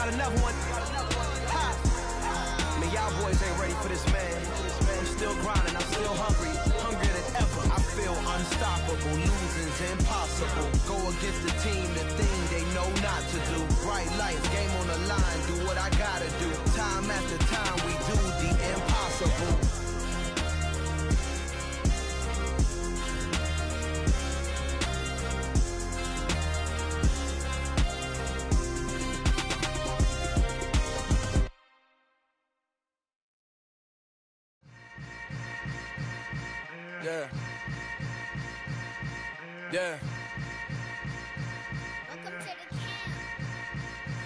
got another one. Ha! I mean, y'all boys ain't ready for this, man. I'm still grinding, I'm still hungry, hungrier than ever. I feel unstoppable, losing's impossible. Go against the team, the thing they know not to do. Bright lights, game on the line, do what I gotta do. Time after time, we do the impossible. Yeah. Yeah.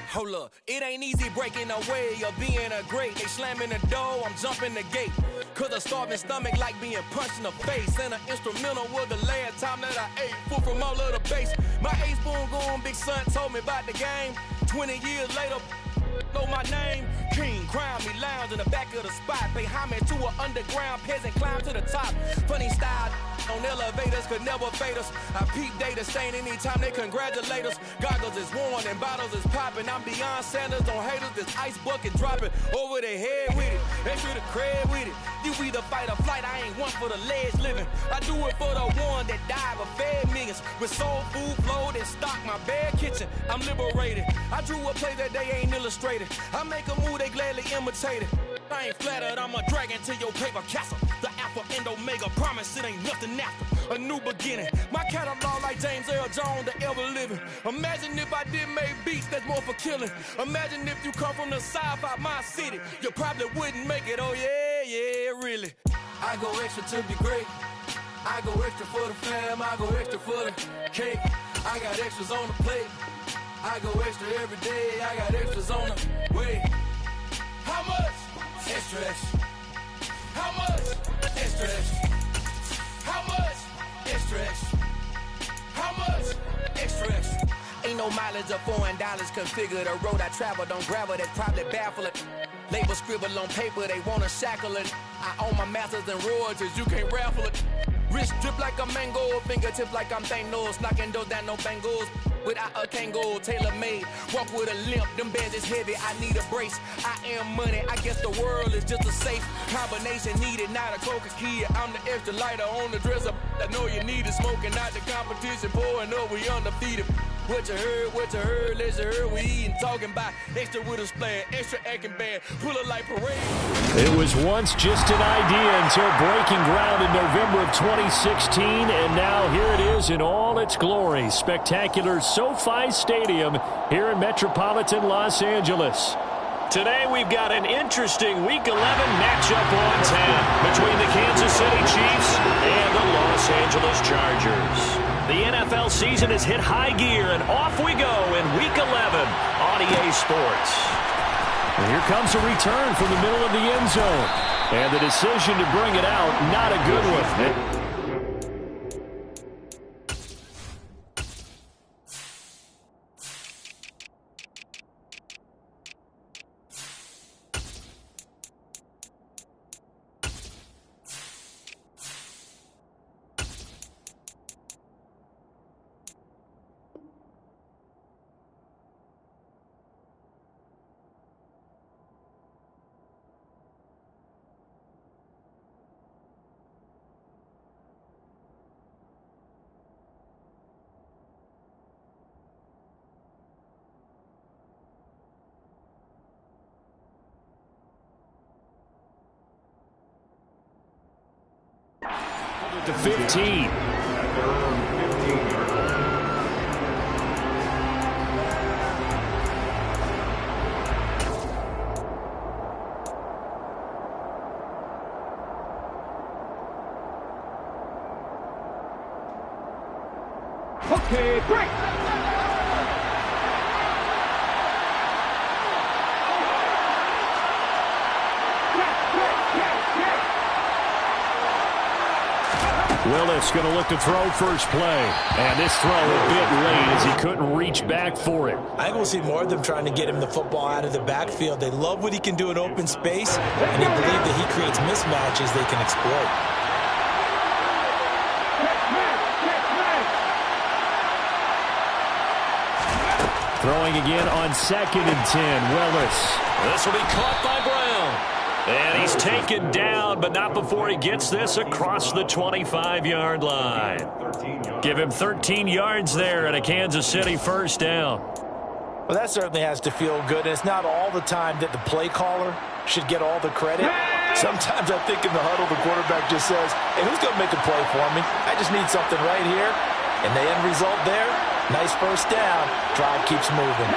Hold up, it ain't easy breaking away or being a great. They slamming the door, I'm jumping the gate. Cause a starving stomach like being punched in the face. And an instrumental was the last time that I ate food from all of the base. My ace spoon going, big son told me about the game. 20 years later, know my name. King, crown me, lounge in the back of the spot. Pay homage to an underground peasant, climb to the top. Funny style on elevators could never fade us. I peep data stain anytime they congratulate us. Goggles is worn and bottles is popping. I'm beyond Sanders on haters, this ice bucket dropping over their head with it. Extra the cred with it. You either fight or flight, I ain't one for the ledge living. I do it for the one that died but fed millions. With soul food flowed and stocked my bare kitchen. I'm liberated. I drew a play that they ain't illustrated. I make a move, they gladly imitate it. I ain't flattered, I'm a dragon to your paper castle. The Alpha and Omega, promise it ain't nothing after. A new beginning. My catalog like James Earl Jones, the ever living. Imagine if I did make beats that's more for killing. Imagine if you come from the south out my city. You probably wouldn't make it, oh yeah, yeah, really. I go extra to be great. I go extra for the fam, I go extra for the cake. I got extras on the plate. I go extra every day, I got extras on the way. How much? Extra, extra. How much? Extra, extra. How much? Extra, extra. How much? Extra, extra. Ain't no mileage of $4 configure the road I travel. Don't gravel, that probably baffle it. Label scribble on paper, they wanna shackle it. I own my masters and royalties, you can't raffle it. Wrist drip like a mango, fingertips like I'm Thanos. Knocking those down, no bangles. Without a Kango, tailor-made. Walk with a limp, them bands is heavy, I need a brace. I am money, I guess the world is just a safe combination needed, not a coca key. I'm the extra lighter on the dresser. I know you need it, smoking out the competition, pouring up, we undefeated. What you heard, let's hear we eating, talking about extra with a splash, extra acting bad, pull it like parade. It was once just an idea until breaking ground in November of 2016, and now here it is in all its glory. Spectacular SoFi Stadium here in metropolitan Los Angeles. Today we've got an interesting Week 11 matchup on tap between the Kansas City Chiefs and the Los Angeles Chargers. The NFL season has hit high gear, and off we go in Week 11 on EA Sports. And here comes a return from the middle of the end zone. And the decision to bring it out, not a good one. To 15. Okay, break. Willis going to look to throw first play. And this throw a bit late as he couldn't reach back for it. I think we'll see more of them trying to get him the football out of the backfield. They love what he can do in open space, and they believe that he creates mismatches they can exploit. Throwing again on 2nd and 10. Willis. This will be caught by Brown. And he's taken down, but not before he gets this across the 25-yard line. Give him 13 yards there and a Kansas City first down. Well, that certainly has to feel good. And it's not all the time that the play caller should get all the credit. Sometimes I think in the huddle, the quarterback just says, hey, who's going to make a play for me? I just need something right here. And the end result there, nice first down. Drive keeps moving.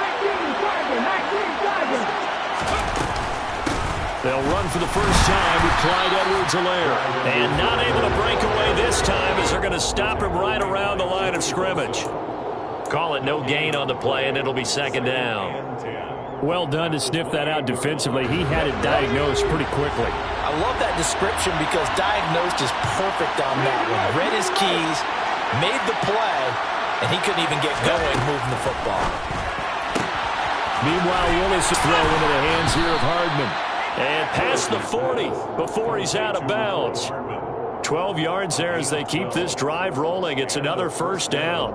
They'll run for the first time with Clyde Edwards-Helaire. And not able to break away this time as they're going to stop him right around the line of scrimmage. Call it no gain on the play, and it'll be 2nd down. Well done to sniff that out defensively. He had it diagnosed pretty quickly. I love that description because diagnosed is perfect on that one. Read his keys, made the play, and he couldn't even get going moving the football. Meanwhile, Willis will throw into the hands here of Hardman. And past the 40 before he's out of bounds. 12 yards there as they keep this drive rolling. It's another first down.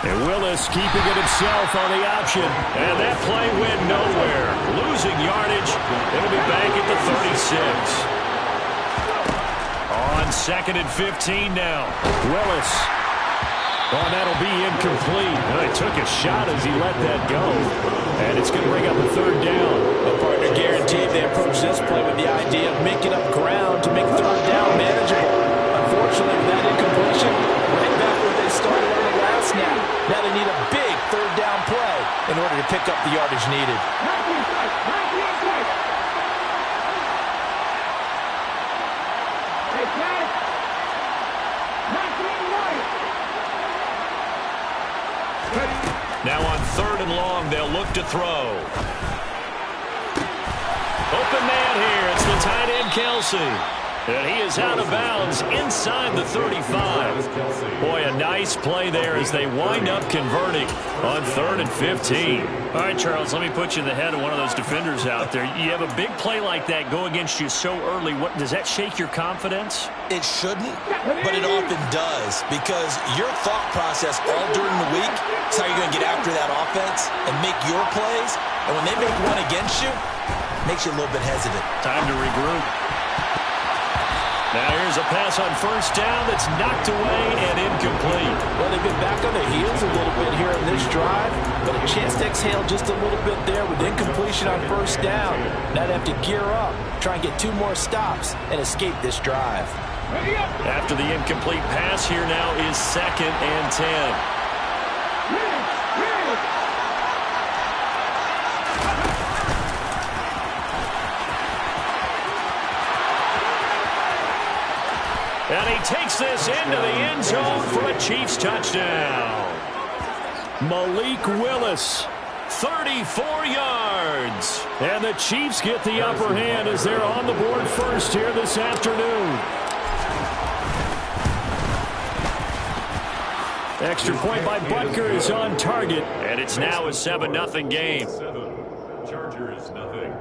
And Willis keeping it himself on the option. And that play went nowhere. Losing yardage. It'll be back at the 36. On 2nd and 15 now. Willis. Oh, that'll be incomplete. Well, he took a shot as he let that go. And it's going to bring up a 3rd down. A partner guaranteed they approach this play with the idea of making up ground to make 3rd down manageable. Unfortunately, with that incompletion, right back where they started on the last snap. Now they need a big 3rd down play in order to pick up the yardage needed. Now on 3rd and long, they'll look to throw. Open man here. It's the tight end, Kelsey. And he is out of bounds inside the 35. Boy, a nice play there as they wind up converting on 3rd and 15. All right, Charles, let me put you in the head of one of those defenders out there. You have a big play like that go against you so early. What does that shake your confidence? It shouldn't, but it often does because your thought process all during the week is how you're going to get after that offense and make your plays. And when they make one against you, it makes you a little bit hesitant. Time to regroup. Now here's a pass on first down that's knocked away and incomplete. Well, they've been back on their heels a little bit here in this drive, but a chance to exhale just a little bit there with incompletion on first down. Now they have to gear up, try and get 2 more stops, and escape this drive. After the incomplete pass, here now is 2nd and 10. And he takes this into the end zone for a Chiefs touchdown. Malik Willis, 34 yards. And the Chiefs get the upper hand as they're on the board first here this afternoon. Extra point by Butker is on target. And it's now a 7-0 game. Chargers, nothing.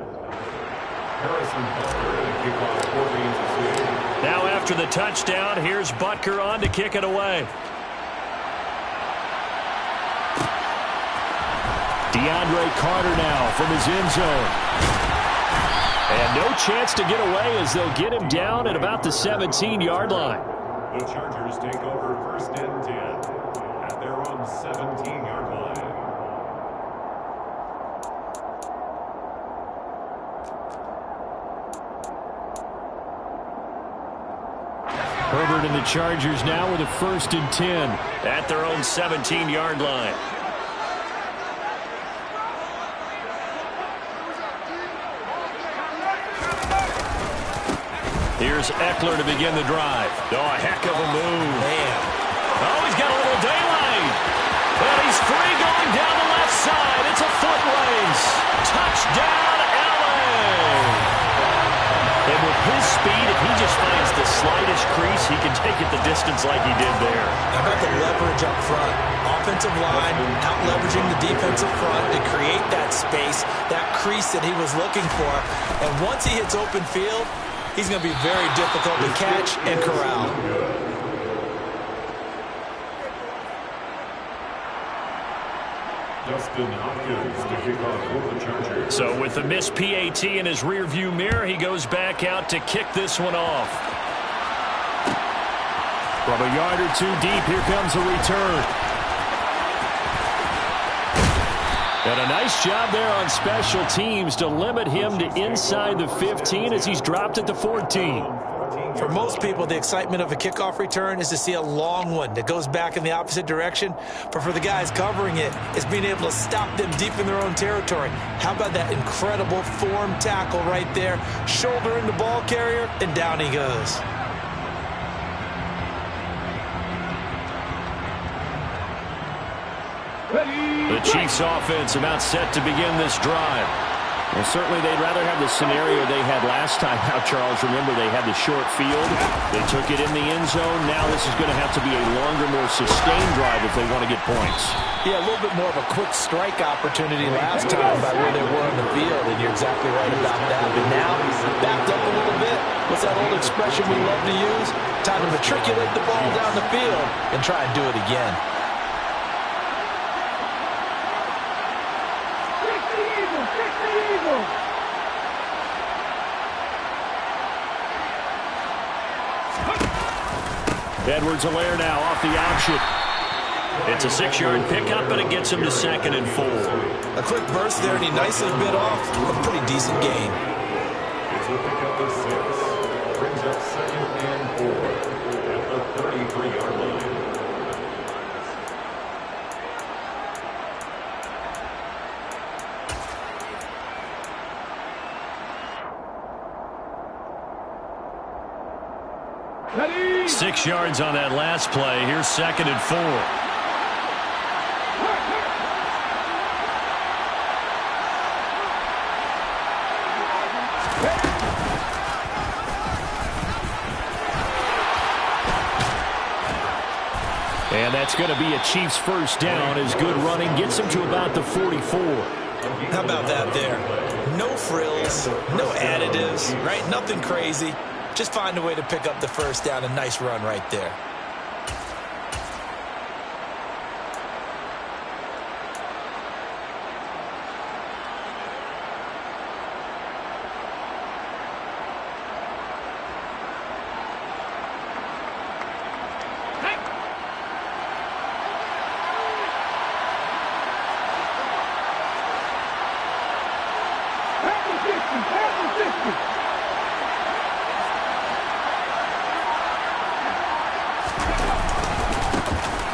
Harrison Butker to kick off for Kansas City. Now after the touchdown, here's Butker on to kick it away. DeAndre Carter now from his end zone. And no chance to get away as they'll get him down at about the 17-yard line. The Chargers take over 1st and 10 at their own 17-yard line. Herbert and the Chargers now with a 1st and 10 at their own 17-yard line. Here's Eckler to begin the drive. Oh, a heck of a move. Man. Oh, he's got a little daylight. And he's free going down the left side. It's a foot race. Touchdown, LA. And with his speed, if he just finds the slightest crease, he can take it the distance like he did there. How about the leverage up front? Offensive line out-leveraging the defensive front to create that space, that crease that he was looking for. And once he hits open field, he's going to be very difficult to catch and corral. Dustin Hopkins to kick off for the Chargers. So with the missed PAT in his rearview mirror, he goes back out to kick this one off. From a yard or two deep, here comes a return. And a nice job there on special teams to limit him to inside the 15 as he's dropped at the 14. For most people, the excitement of a kickoff return is to see a long one that goes back in the opposite direction. But for the guys covering it, it's being able to stop them deep in their own territory. How about that incredible form tackle right there? Shouldering the ball carrier, and down he goes. The Chiefs offense about set to begin this drive. Well, certainly they'd rather have the scenario they had last time out, Charles. Remember, they had the short field. They took it in the end zone. Now this is going to have to be a longer, more sustained drive if they want to get points. Yeah, a little bit more of a quick strike opportunity last time by where they were on the field, and you're exactly right about that. But now, backed up a little bit. What's that old expression we love to use? Time to matriculate the ball down the field and try and do it again. Edwards-Helaire now off the option. It's a 6-yard pickup, and it gets him to 2nd and 4. A quick burst there, and he nicely bit off a pretty decent gain. It's a pickup of 6. Brings up 2nd and 4 at the 33-yard line. Ready? 6 yards on that last play. Here's 2nd and 4. And that's going to be a Chiefs first down as good running gets him to about the 44. How about that there? No frills, no additives, right? Nothing crazy. Just find a way to pick up the first down. A nice run right there.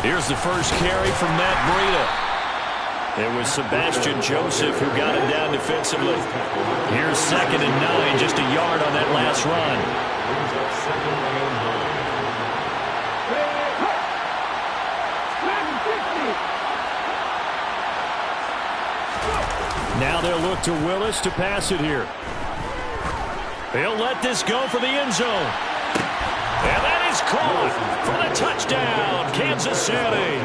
Here's the first carry from Matt Breida. It was Sebastian Joseph who got him down defensively. Here's 2nd and 9, just a yard on that last run. Now they'll look to Willis to pass it here. He'll let this go for the end zone. And that is caught for the touchdown, Kansas City.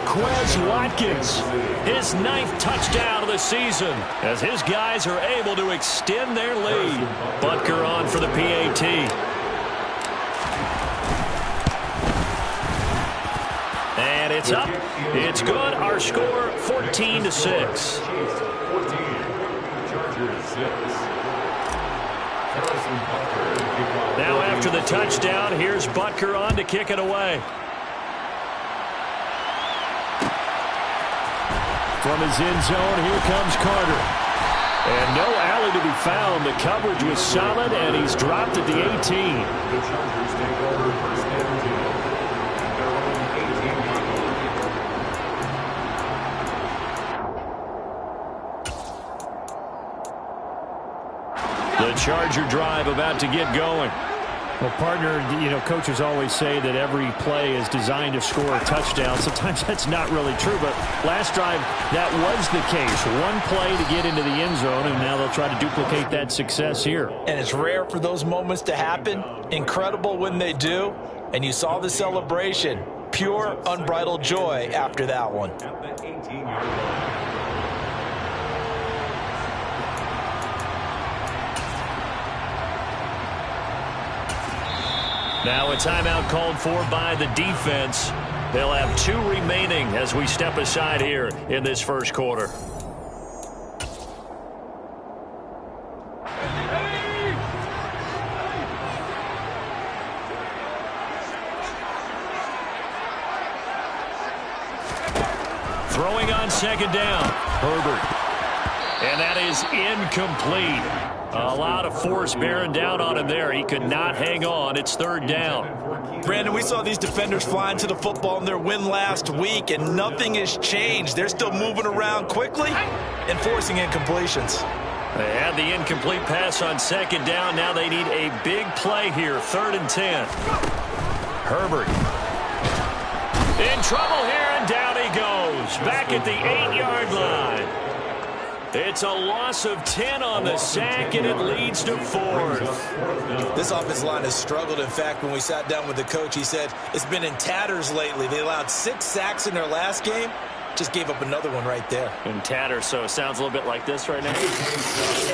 Quez Watkins, his 9th touchdown of the season, as his guys are able to extend their lead. Butker on for the PAT. And it's up. It's good. Our score, 14-6. Now after the touchdown, here's Butker on to kick it away. From his end zone, here comes Carter. And no alley to be found. The coverage was solid, and he's dropped at the 18. The Chargers take over first and 10. They're running 18. The Charger drive about to get going. Well, partner, coaches always say that every play is designed to score a touchdown. Sometimes that's not really true, but last drive, that was the case. One play to get into the end zone, and now they'll try to duplicate that success here. And it's rare for those moments to happen. Incredible when they do. And you saw the celebration. Pure, unbridled joy after that one. At the 18-yard line. Now a timeout called for by the defense. They'll have 2 remaining as we step aside here in this first quarter. Throwing on second down, Herbert. And that is incomplete. A lot of force bearing down on him there. He could not hang on. It's third down. Brandon, we saw these defenders flying to the football in their win last week, and nothing has changed. They're still moving around quickly and forcing incompletions. They had the incomplete pass on second down. Now they need a big play here, 3rd and 10. Herbert in trouble here, and down he goes. Back at the 8-yard line. It's a loss of 10 on the sack, and it leads to 4th. This offensive line has struggled. In fact, when we sat down with the coach, he said it's been in tatters lately. They allowed 6 sacks in their last game. Just gave up another one right there. In tatters, so it sounds a little bit like this right now.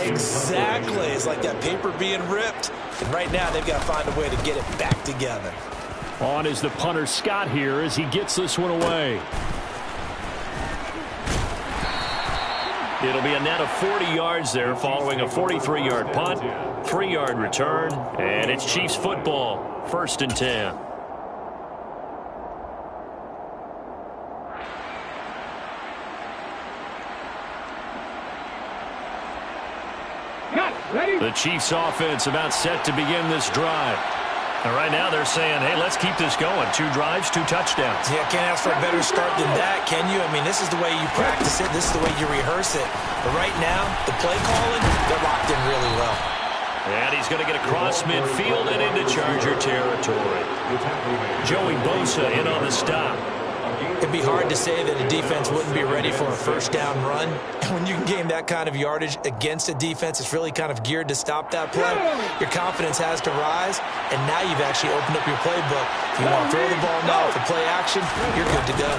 Exactly. It's like that paper being ripped. And right now, they've got to find a way to get it back together. On is the punter, Scott, here as he gets this one away. It'll be a net of 40 yards there following a 43-yard punt, 3-yard return, and it's Chiefs football, 1st and 10. The Chiefs offense about set to begin this drive. And right now they're saying, hey, let's keep this going. 2 drives, 2 touchdowns. Yeah, can't ask for a better start than that, can you? I mean, this is the way you practice it. This is the way you rehearse it. But right now, the play calling, they're locked in really well. And he's going to get across midfield and into Charger territory. Joey Bosa in on the stop. It'd be hard to say that a defense wouldn't be ready for a first down run. When you can gain that kind of yardage against a defense, it's really kind of geared to stop that play. Your confidence has to rise, and now you've actually opened up your playbook. If you want to throw the ball now for play action, you're good to go.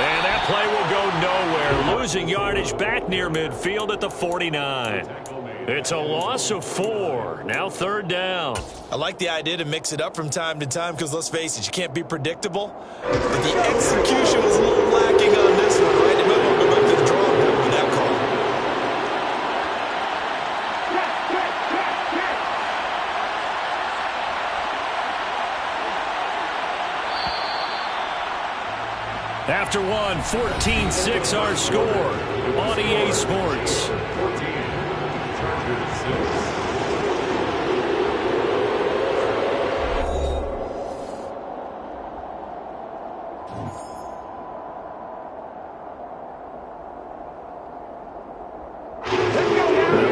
And that play will go nowhere. Losing yardage back near midfield at the 49. It's a loss of 4. Now 3rd down. I like the idea to mix it up from time to time because, let's face it, you can't be predictable. But the execution was a little lacking on this one, right? They might want to go back to the drawing board with that call. After one, 14-6 our score on EA Sports. 14. Chargers 6.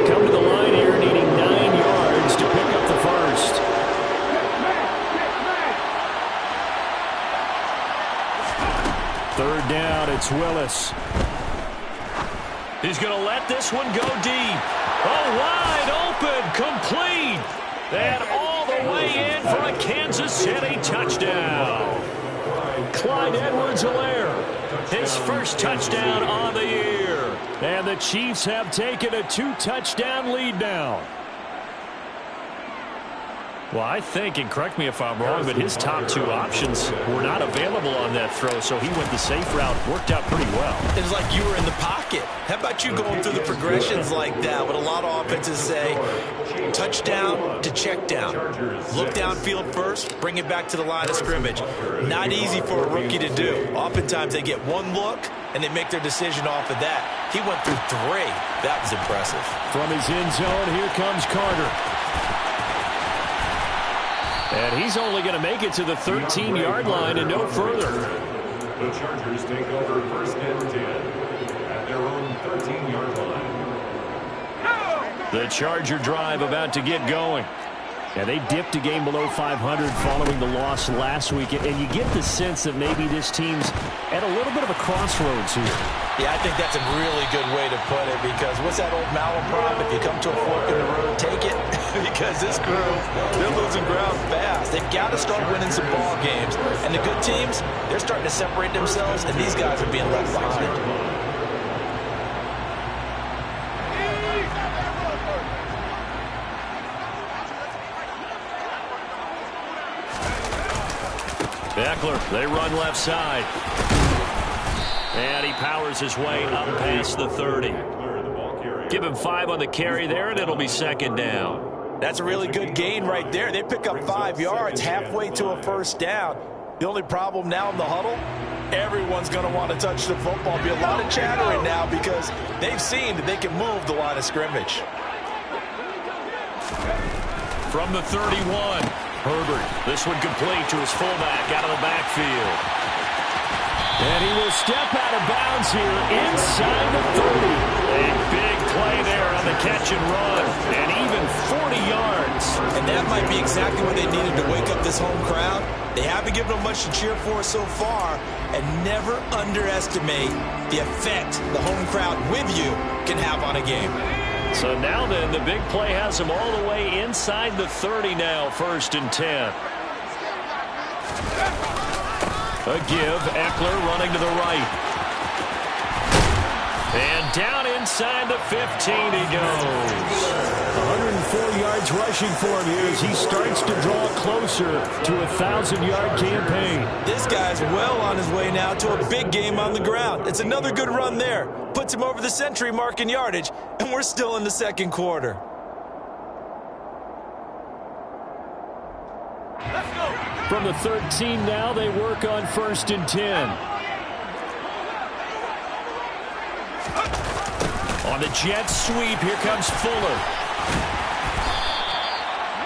Come to the line here, needing 9 yards to pick up the first. Third down, it's Willis. He's going to let this one go deep. Oh, wide open, complete. And all the way in for a Kansas City touchdown. Clyde Edwards-Helaire, his first touchdown on the year. And the Chiefs have taken a 2-touchdown lead now. Well, I think, and correct me if I'm wrong, but his top 2 options were not available on that throw, so he went the safe route. Worked out pretty well. It was like you were in the pocket. How about you going through the progressions like that? What a lot of offenses say, touchdown to check down. Look downfield first, bring it back to the line of scrimmage. Not easy for a rookie to do. Oftentimes they get one look, and they make their decision off of that. He went through 3. That was impressive. From his end zone, here comes Carter. And he's only going to make it to the 13-yard line and no further. The Chargers take over 1st and 10 at their own 13-yard line. The Charger drive about to get going. Yeah, they dipped a game below 500 following the loss last week, and you get the sense that maybe this team's at a little bit of a crossroads here. Yeah, I think that's a really good way to put it, because what's that old malaprop? If you come to a fork in the road, take it. Because this crew, they're losing ground fast. They've got to start winning some ball games. And the good teams, they're starting to separate themselves, and these guys are being left behind. Eckler, they run left side. And he powers his way up past the 30. Give him 5 on the carry there, and it'll be second down. That's a really good gain right there. They pick up 5 yards halfway to a first down. The only problem now in the huddle, everyone's going to want to touch the football. Be a lot of chattering now because they've seen that they can move the line of scrimmage. From the 31. Herbert, this one complete to his fullback out of the backfield. And he will step out of bounds here inside the 30. A big play there on the catch and run, and even 40 yards. And that might be exactly what they needed to wake up this home crowd. They haven't given them much to cheer for so far, and never underestimate the effect the home crowd with you can have on a game. So now then, the big play has him all the way inside the 30 now, 1st and 10. A give, Eckler running to the right. And down inside the 15 he goes. 104 yards rushing for him here as he starts to draw closer to a 1,000-yard campaign. This guy's well on his way now to a big game on the ground. It's another good run there. Puts him over the century mark in yardage, and we're still in the second quarter. From the 13 now, they work on 1st and 10. On the jet sweep, here comes Fuller.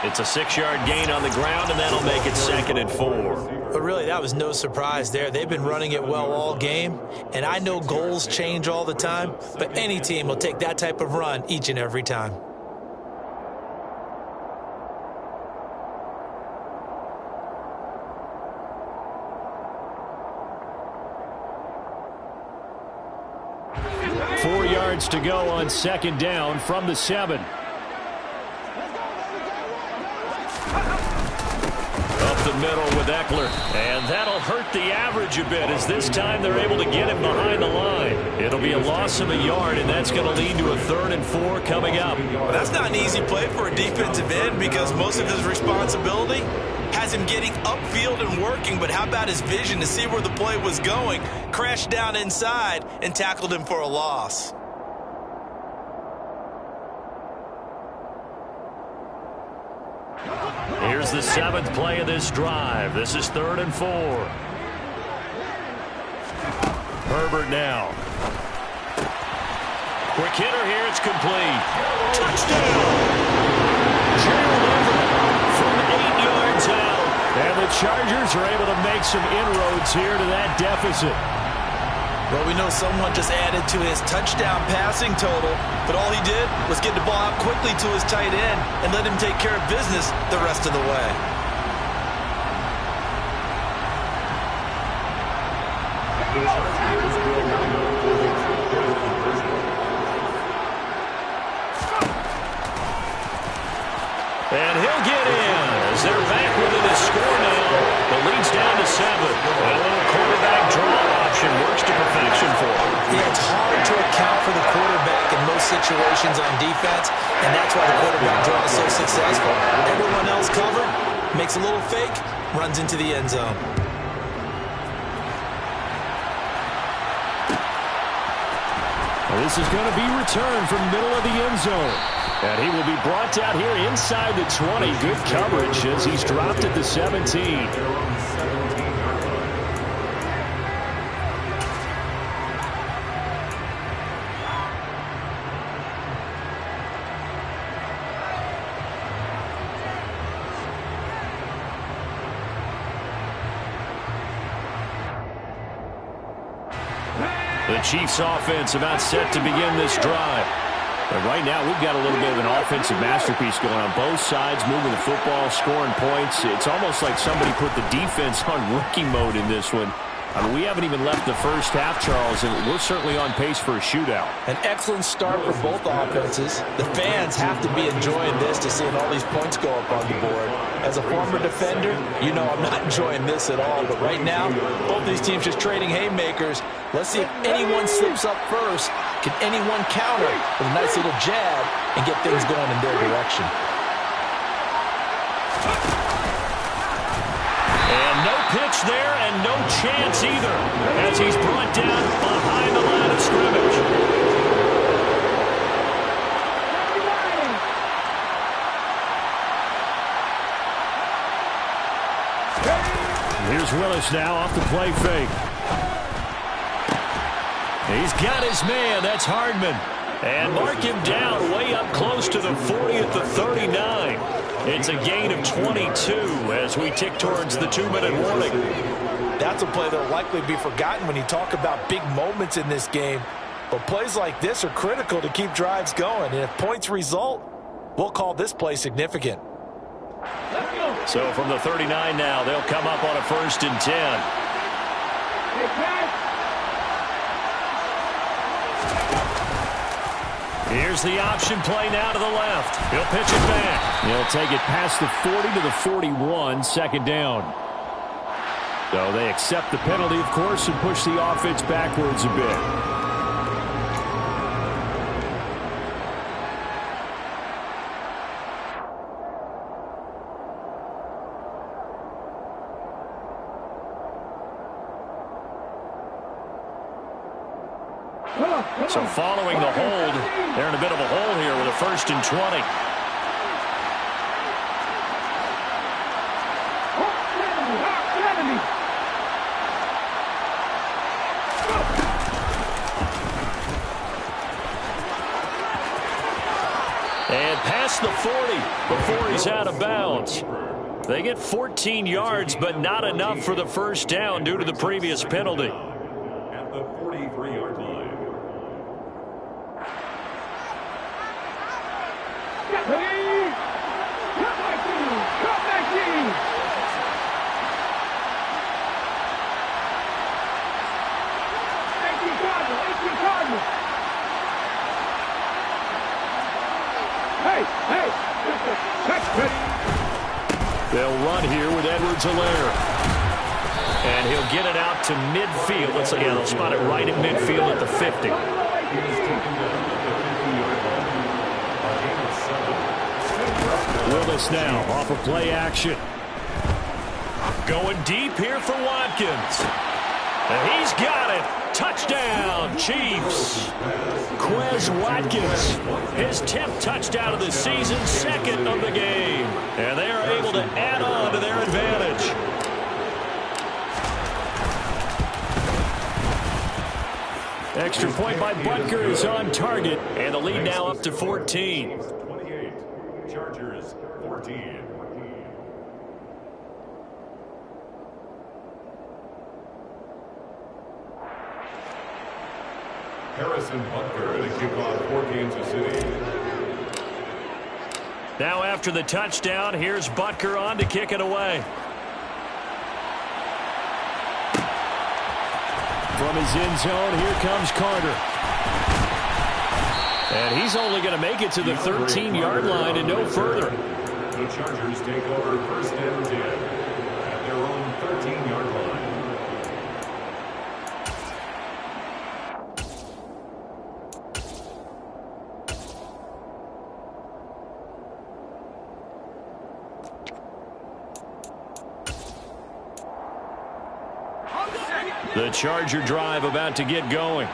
It's a 6-yard gain on the ground, and that'll make it 2nd and 4. But really, that was no surprise there. They've been running it well all game, and I know goals change all the time, but any team will take that type of run each and every time. To go on 2nd down from the 7. Up the middle with Eckler, and that'll hurt the average a bit as this time they're able to get him behind the line. It'll be a loss of a yard, and that's going to lead to a 3rd and 4 coming up. Well, that's not an easy play for a defensive end because most of his responsibility has him getting upfield and working, but how about his vision to see where the play was going, crashed down inside, and tackled him for a loss. Here's the 7th play of this drive. This is 3rd and 4. Herbert now. Quick hitter here. It's complete. Touchdown! Gerald Everett from 8 yards out. And the Chargers are able to make some inroads here to that deficit. Well, we know someone just added to his touchdown passing total, but all he did was get the ball out quickly to his tight end and let him take care of business the rest of the way. And he'll get in as they're back within a score now. The lead's down to 7. A little quarterback draw option works to perfection for him. Yeah, it's hard to account for the quarterback in most situations on defense, and that's why the quarterback draw is so successful. Everyone else covered, makes a little fake, runs into the end zone. Well, this is going to be returned from middle of the end zone. And he will be brought down here inside the 20. Good coverage as he's dropped at the 17. The Chiefs offense about set to begin this drive. And right now, we've got a little bit of an offensive masterpiece going on both sides, moving the football, scoring points. It's almost like somebody put the defense on rookie mode in this one. I mean, we haven't even left the first half, Charles, and we're certainly on pace for a shootout. An excellent start for both offenses. The fans have to be enjoying this to seeing all these points go up on the board. As a former defender, you know I'm not enjoying this at all. But right now, both these teams just trading haymakers. Let's see if anyone slips up first. Can anyone counter with a nice little jab and get things going in their direction? And no pitch there and no chance either as he's brought down behind the line of scrimmage. Here's Willis now off the play fake. He's got his man. That's Hardman. And mark him down way up close to the 40 at the 39. It's a gain of 22 as we tick towards the 2-minute warning. That's a play that will likely be forgotten when you talk about big moments in this game. But plays like this are critical to keep drives going. And if points result, we'll call this play significant. So from the 39 now, they'll come up on a 1st and 10. Here's the option play now to the left. He'll pitch it back. He'll take it past the 40 to the 41, 2nd down. So they accept the penalty, of course, and push the offense backwards a bit. So following the hold, they're in a bit of a hole here with a 1st and 20. And past the 40 before he's out of bounds. They get 14 yards, but not enough for the 1st down due to the previous penalty. At the 43-yard line. They'll run here with Edwards-Helaire. And he'll get it out to midfield. Let's say, yeah, they'll spot it right at midfield at the 50. Willis now off of play action. Going deep here for Watkins. And he's got it. Touchdown, Chiefs. Quez Watkins, his 10th touchdown of the season, 2nd of the game. And they are able to add on to their advantage. Extra point by Butker is on target. And the lead now up to 14. 28. Chargers 14. Harrison Butker to kick off for Kansas City. Now after the touchdown, here's Butker on to kick it away. From his end zone, here comes Carter. And he's only going to make it to the 13-yard line and no further. The Chargers take over 1st and 10 at their own 13-yard line. The Charger drive about to get going.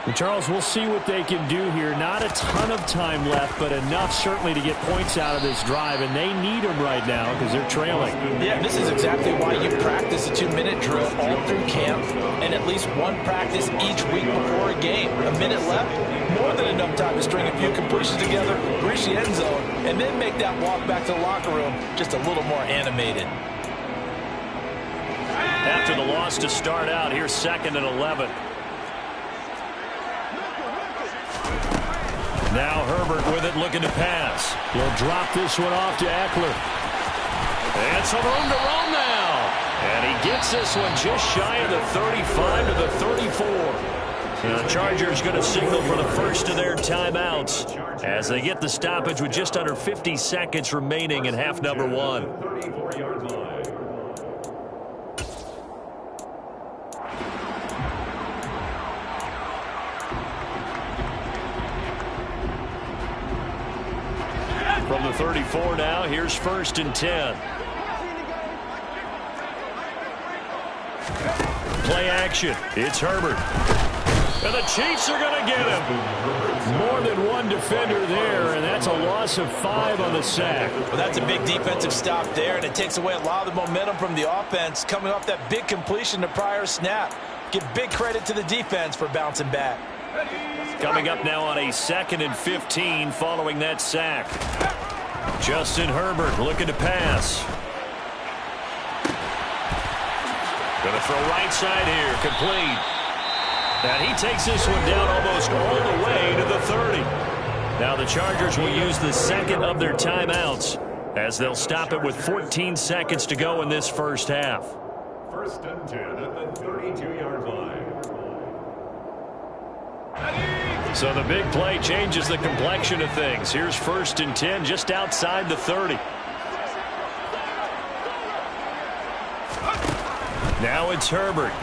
And Charles, we'll see what they can do here. Not a ton of time left, but enough certainly to get points out of this drive, and they need them right now because they're trailing. Yeah, this is exactly why you practice a 2-minute drill all through camp and at least one practice each week before a game. A minute left, more than enough time to string a few completions together, reach the end zone, and then make that walk back to the locker room just a little more animated. After the loss to start out, here's 2nd and 11. Now Herbert with it, looking to pass. He'll drop this one off to Eckler. And some room to roam now. And he gets this one just shy of the 35 to the 34. And the Chargers going to signal for the first of their timeouts as they get the stoppage with just under 50 seconds remaining in half number 1. 34-yard line. From the 34 now, here's 1st and 10. Play action. It's Herbert. And the Chiefs are going to get him. More than one defender there, and that's a loss of 5 on the sack. Well, that's a big defensive stop there, and it takes away a lot of the momentum from the offense coming off that big completion the prior snap. Give big credit to the defense for bouncing back. Coming up now on a 2nd and 15 following that sack. Justin Herbert looking to pass. Going to throw right side here, complete. And he takes this one down almost all the way to the 30. Now the Chargers will use the second of their timeouts as they'll stop it with 14 seconds to go in this first half. 1st and 10 at the 32-yard line. So the big play changes the complexion of things. Here's 1st and 10 just outside the 30. Now it's Herbert.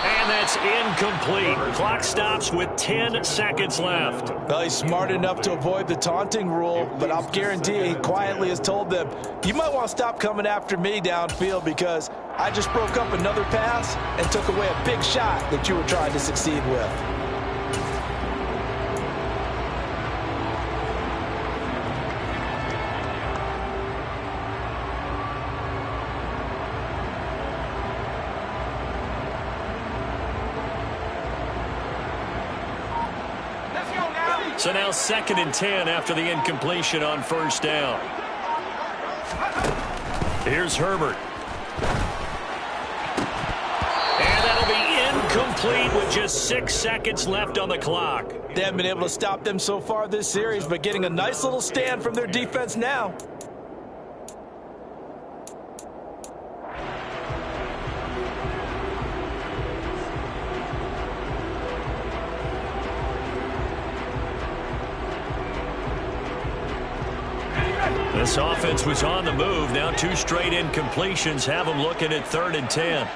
And that's incomplete. Clock stops with 10 seconds left. Well, he's smart enough to avoid the taunting rule, but I'll guarantee he quietly has told them, you might want to stop coming after me downfield because I just broke up another pass and took away a big shot that you were trying to succeed with. So now 2nd and 10 after the incompletion on 1st down. Here's Herbert. And that'll be incomplete with just 6 seconds left on the clock. They haven't been able to stop them so far this series, but getting a nice little stand from their defense now. This offense was on the move. Now 2 straight incompletions have them looking at 3rd and 10.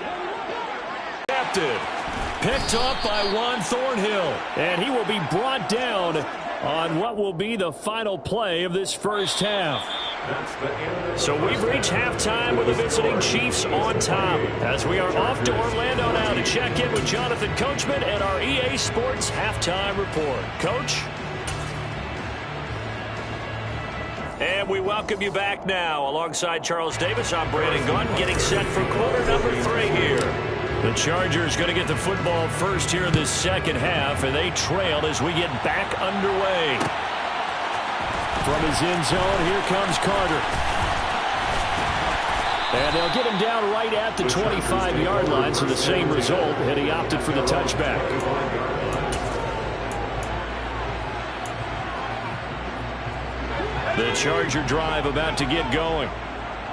Picked up by Juan Thornhill. And he will be brought down on what will be the final play of this first half. So we've reached halftime with the visiting Chiefs on top as we are off to Orlando now to check in with Jonathan Coachman and our EA Sports halftime report. Coach? And we welcome you back now. Alongside Charles Davis, I'm Brandon Gaudin getting set for quarter number 3 here. The Chargers going to get the football first here in this second half, and they trail as we get back underway. From his end zone, here comes Carter. And they'll get him down right at the 25-yard line, so the same result, and he opted for the touchback. The Charger drive about to get going.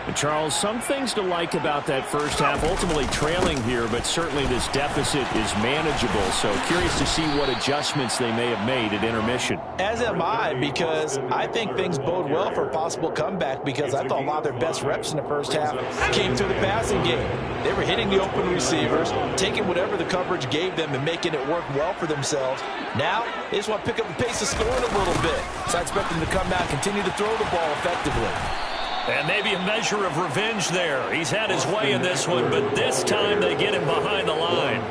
And Charles, some things to like about that first half. Ultimately trailing here, but certainly this deficit is manageable. So curious to see what adjustments they may have made at intermission. As am I, because I think things bode well for a possible comeback, because I thought a lot of their best reps in the first half came through the passing game. They were hitting the open receivers, taking whatever the coverage gave them and making it work well for themselves. Now, they just want to pick up the pace of scoring a little bit. So I expect them to come out and continue to throw the ball effectively. And maybe a measure of revenge there. He's had his way in this one, but this time they get him behind the line.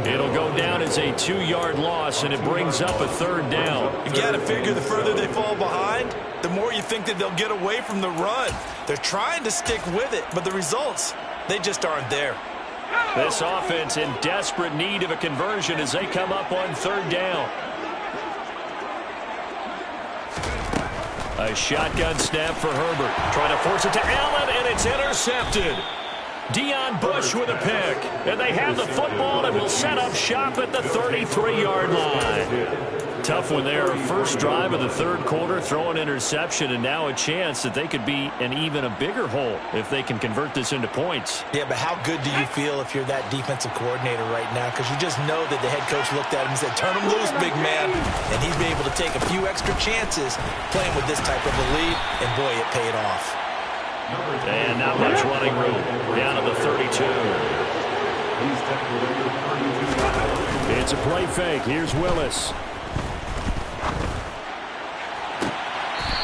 It'll go down as a 2-yard loss, and it brings up a 3rd down. You got to figure the further they fall behind, the more you think that they'll get away from the run. They're trying to stick with it, but the results, they just aren't there. This offense in desperate need of a conversion as they come up on 3rd down. A shotgun snap for Herbert. Trying to force it to Allen, and it's intercepted. Deion Bush with a pick. And they have the football and will set up shop at the 33-yard line. Tough one there. First drive of the third quarter, throw an interception, and now a chance that they could be in even a bigger hole if they can convert this into points. Yeah, but how good do you feel if you're that defensive coordinator right now? Because you just know that the head coach looked at him and said, turn him loose, big man. And he's been able to take a few extra chances playing with this type of a lead, and boy, it paid off. And not much running room. Down to the 32. It's a play fake. Here's Willis.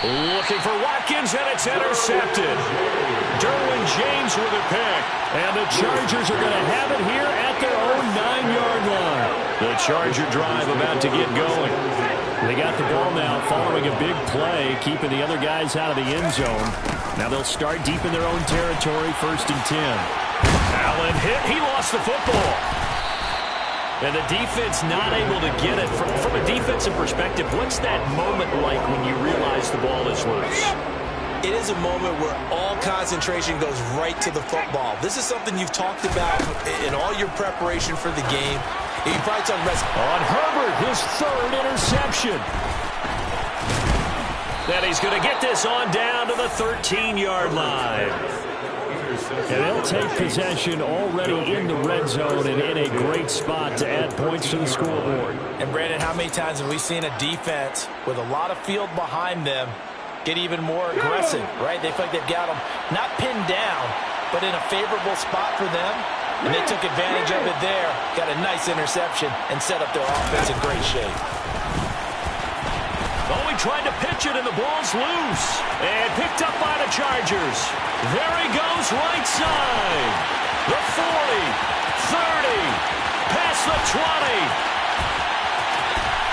Looking for Watkins, and it's intercepted. Derwin James with a pick. And the Chargers are going to have it here at their own 9-yard line. The Charger drive about to get going. They got the ball now following a big play, keeping the other guys out of the end zone. Now they'll start deep in their own territory, 1st and 10. Allen hit. He lost the football. And the defense not able to get it. From a defensive perspective, what's that moment like when you realize the ball is loose? It is a moment where all concentration goes right to the football. This is something you've talked about in all your preparation for the game. You probably talked about on Herbert, his 3rd interception. Then he's going to get this on down to the 13-yard line. And they'll take possession already in the red zone and in a great spot to add points to the scoreboard. And, Brandon, how many times have we seen a defense with a lot of field behind them get even more aggressive, right? They feel like they've got them not pinned down, but in a favorable spot for them. And they took advantage of it there, got a nice interception, and set up their offense in great shape. Oh, he tried to pitch it, and the ball's loose. And picked up by the Chargers. There he goes, right side. The 40, 30, past the 20.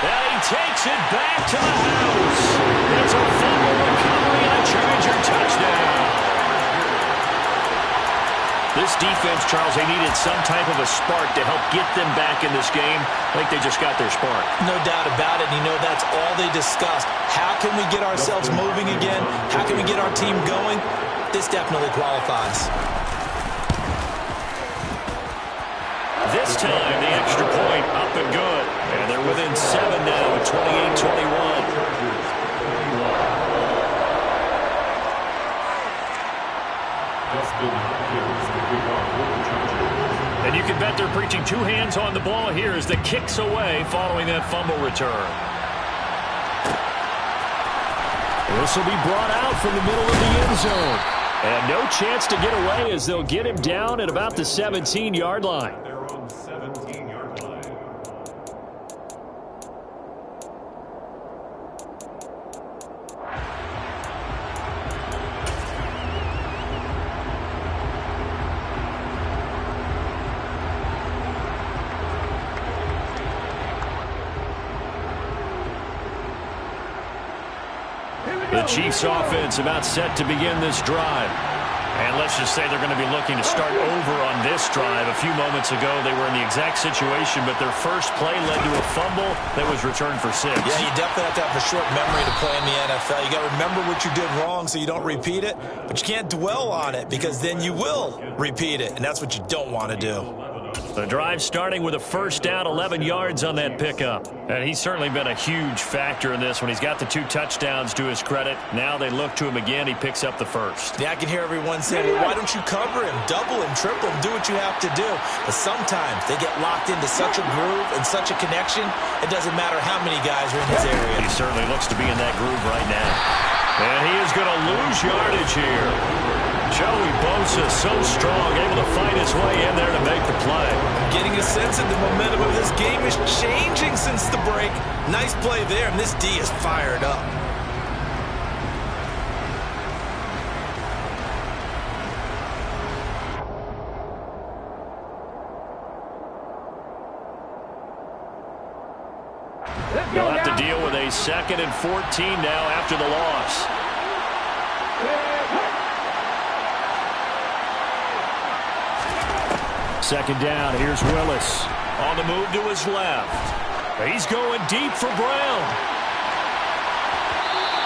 And he takes it back to the house. It's a fumble recovery and a Charger touchdown. This defense, Charles, they needed some type of a spark to help get them back in this game. I think they just got their spark. No doubt about it. And you know, that's all they discussed. How can we get ourselves moving again? How can we get our team going? This definitely qualifies. This time, the extra point up and good. And they're within 7 now at 28-21. And you can bet they're preaching 2 hands on the ball here as the kick's away following that fumble return. This will be brought out from the middle of the end zone. And no chance to get away as they'll get him down at about the 17-yard line. They're on 17-yard line. The Chiefs offense about set to begin this drive. And let's just say they're going to be looking to start over on this drive. A few moments ago, they were in the exact situation, but their first play led to a fumble that was returned for 6. Yeah, you definitely have to have a short memory to play in the NFL. You got to remember what you did wrong so you don't repeat it, but you can't dwell on it because then you will repeat it, and that's what you don't want to do. The drive starting with a first down, 11 yards on that pickup. And he's certainly been a huge factor in this when he's got the 2 touchdowns to his credit. Now they look to him again. He picks up the first. Yeah, I can hear everyone saying, well, why don't you cover him, double him, triple him, do what you have to do. But sometimes they get locked into such a groove and such a connection, it doesn't matter how many guys are in his area. He certainly looks to be in that groove right now. And he is going to lose yardage here. Joey Bosa so strong, able to fight his way in there to make the play. I'm getting a sense that the momentum of this game is changing since the break. Nice play there, and this D is fired up. They'll have to deal with a 2nd and 14 now after the loss. Second down, here's Willis. On the move to his left. He's going deep for Brown.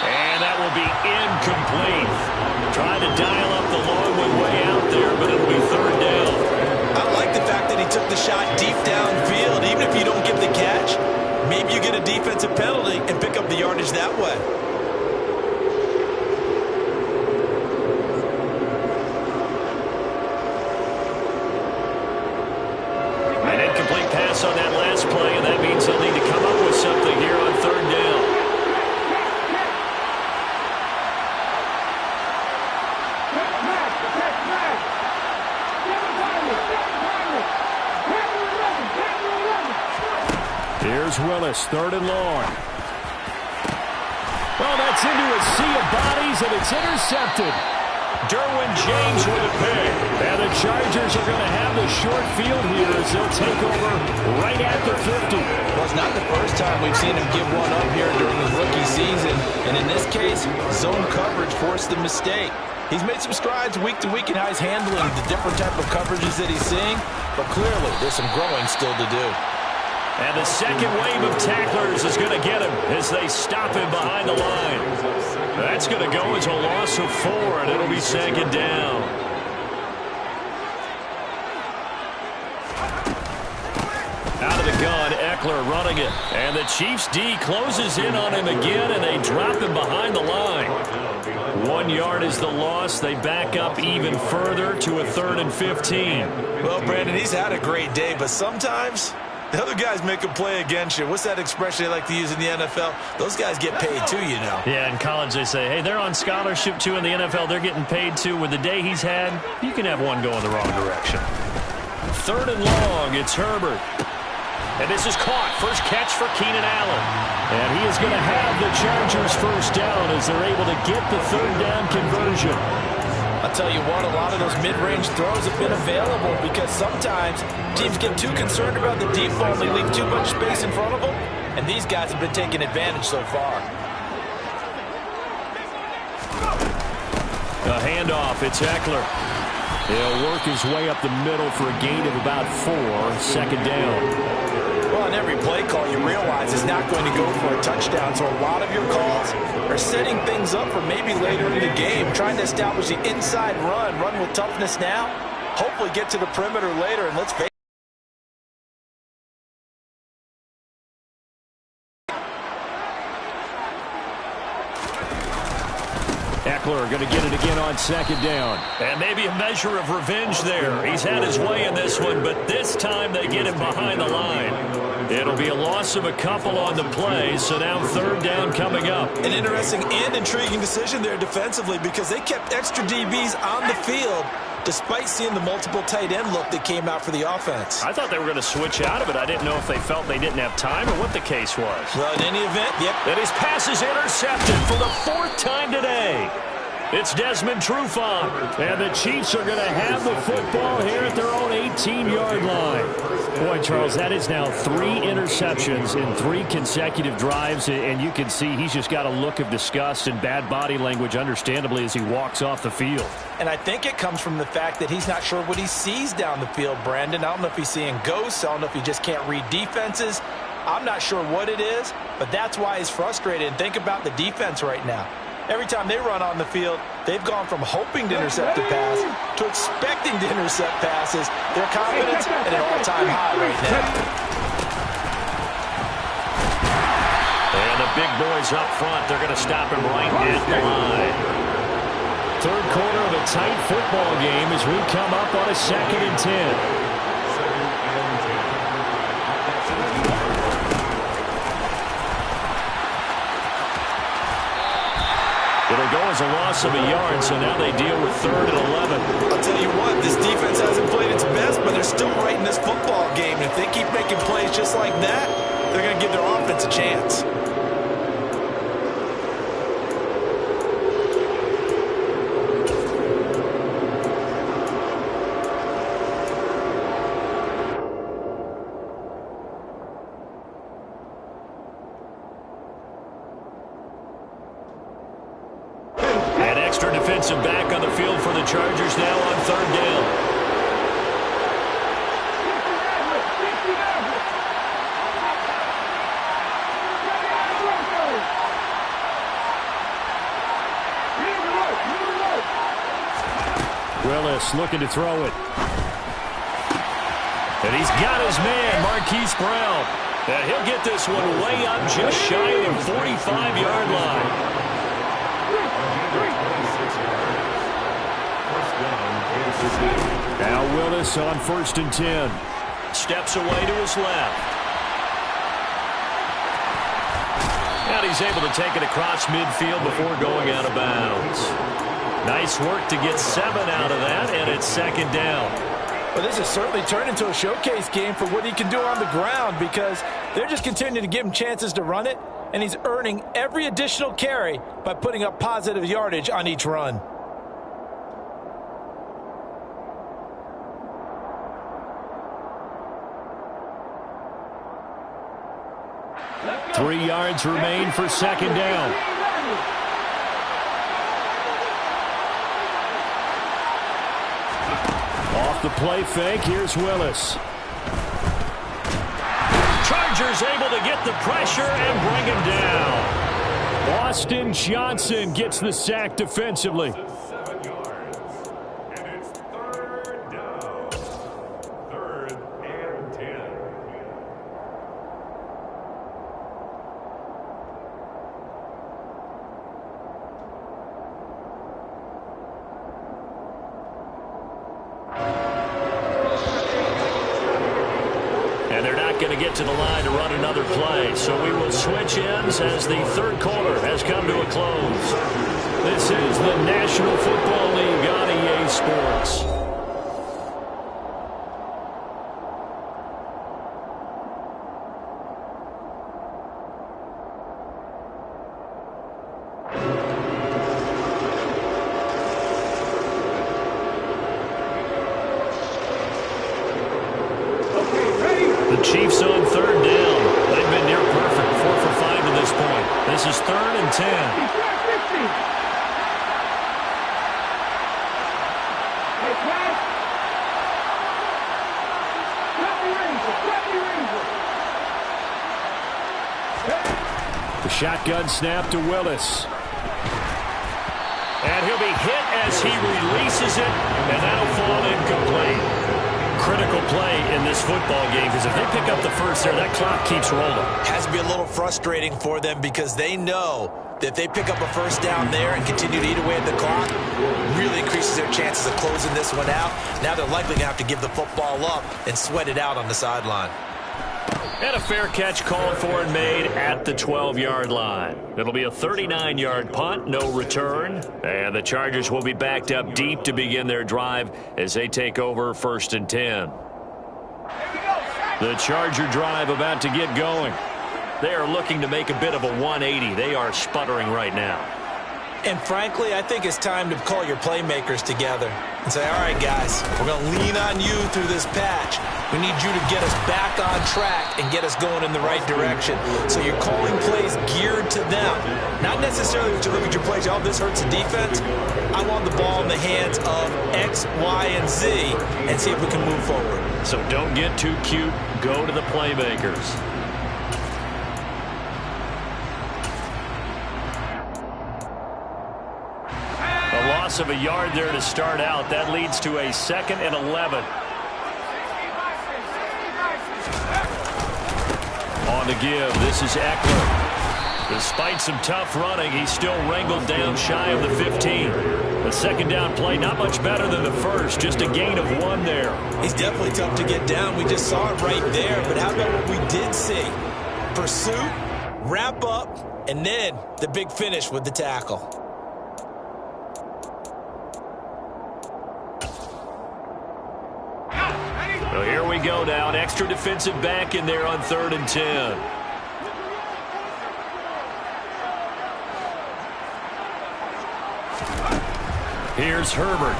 And that will be incomplete. Trying to dial up the long one way out there, but it'll be third down. I like the fact that he took the shot deep downfield. Even if you don't get the catch, maybe you get a defensive penalty and pick up the yardage that way. An incomplete pass on that last play, and that means they'll need to come up with something here on third down. Here's Willis, third and long. Well, that's into a sea of bodies, and it's intercepted. Derwin James with a pick. And the Chargers are going to have the short field here as they'll take over right at the 50. Well, it's not the first time we've seen him give one up here during his rookie season. And in this case, zone coverage forced the mistake. He's made some strides week to week in how he's handling the different type of coverages that he's seeing. But clearly, there's some growing still to do. And the second wave of tacklers is going to get him as they stop him behind the line. That's going to go as a loss of 4, and it'll be second down. Out of the gun, Eckler running it. And the Chiefs D closes in on him again, and they drop him behind the line. 1 yard is the loss. They back up even further to a 3rd and 15. Well, Brandon, he's had a great day, but sometimes the other guys make a play against you. What's that expression they like to use in the NFL? Those guys get paid too, you know. Yeah, in college they say, hey, they're on scholarship too. In the NFL, they're getting paid too. With the day he's had, you can have one go in the wrong direction. 3rd and long, it's Herbert. And this is caught. First catch for Keenan Allen. And he is going to have the Chargers first down as they're able to get the 3rd down conversion. I'll tell you what, a lot of those mid-range throws have been available because sometimes teams get too concerned about the deep ball and they leave too much space in front of them, and these guys have been taking advantage so far. A handoff, it's Eckler. He'll work his way up the middle for a gain of about 4, second down. Well, on every play call, you realize it's not going to go for a touchdown, so a lot of your calls are setting things up for maybe later in the game, trying to establish the inside run with toughness now, hopefully get to the perimeter later, and let's face it. Eckler going to get it again on second down. And maybe a measure of revenge there. He's had his way in this one, but this time they get him behind the line. It'll be a loss of a couple on the play, so now 3rd down coming up. An interesting and intriguing decision there defensively because they kept extra DBs on the field despite seeing the multiple tight end look that came out for the offense. I thought they were going to switch out of it. I didn't know if they felt they didn't have time or what the case was. Well, in any event, yep. And his pass is intercepted for the 4th time today. It's Desmond Trufant, and the Chiefs are going to have the football here at their own 18-yard line. Boy, Charles, that is now 3 interceptions in 3 consecutive drives, and you can see he's just got a look of disgust and bad body language, understandably, as he walks off the field. And I think it comes from the fact that he's not sure what he sees down the field, Brandon. I don't know if he's seeing ghosts. I don't know if he just can't read defenses. I'm not sure what it is, but that's why he's frustrated. And think about the defense right now. Every time they run on the field, they've gone from hoping to intercept a pass to expecting to intercept passes. Their confidence at an all-time high right now. And the big boys up front, they're going to stop him right at the line. 3rd quarter of a tight football game as we come up on a 2nd and 10. It'll go as a loss of a yard, so now they deal with 3rd and 11. I'll tell you what, this defense hasn't played its best, but they're still right in this football game. And if they keep making plays just like that, they're going to give their offense a chance. Defensive back on the field for the Chargers now on 3rd down. Willis looking to throw it. And he's got his man, Marquise Brown. And he'll get this one way up just shy of the 45-yard line. Now Willis on 1st and 10. Steps away to his left. And he's able to take it across midfield before going out of bounds. Nice work to get 7 out of that, and it's 2nd down. Well, this has certainly turned into a showcase game for what he can do on the ground, because they're just continuing to give him chances to run it, and he's earning every additional carry by putting up positive yardage on each run. Three yards remain for 2nd down. Off the play fake, here's Willis. Chargers able to get the pressure and bring him down. Austin Johnson gets the sack defensively. 7 yards. And it's 3rd down. 3rd and 10. And they're not going to get to the line to run another play, so we will switch ends as the 3rd quarter has come to a close. This is the National Football League on EA Sports. The Chiefs on 3rd down. They've been near perfect, 4 for 5 to this point. This is 3rd and 10. The shotgun snap to Willis. And he'll be hit as he releases it, and that'll fall incomplete. Critical play in this football game, because if they pick up the first there, that clock keeps rolling. Has to be a little frustrating for them, because they know that if they pick up a first down there and continue to eat away at the clock, really increases their chances of closing this one out. Now they're likely going to have to give the football up and sweat it out on the sideline. And a fair catch called for and made at the 12-yard line. It'll be a 39-yard punt, no return. And the Chargers will be backed up deep to begin their drive as they take over 1st and 10. The Charger drive about to get going. They are looking to make a bit of a 180. They are sputtering right now. And frankly, I think it's time to call your playmakers together and say, all right, guys, we're going to lean on you through this patch. We need you to get us back on track and get us going in the right direction. So you're calling plays geared to them. Not necessarily that you look at your plays, oh, this hurts the defense. I want the ball in the hands of X, Y, and Z and see if we can move forward. So don't get too cute. Go to the playmakers. Loss of a yard there to start out. That leads to a 2nd and 11. On the give, this is Eckler. Despite some tough running, he's still wrangled down shy of the 15. The 2nd down play, not much better than the first, just a gain of 1 there. He's definitely tough to get down. We just saw it right there, but how about what we did see? Pursuit, wrap up, and then the big finish with the tackle. Well, here we go now. An extra defensive back in there on 3rd and 10. Here's Herbert.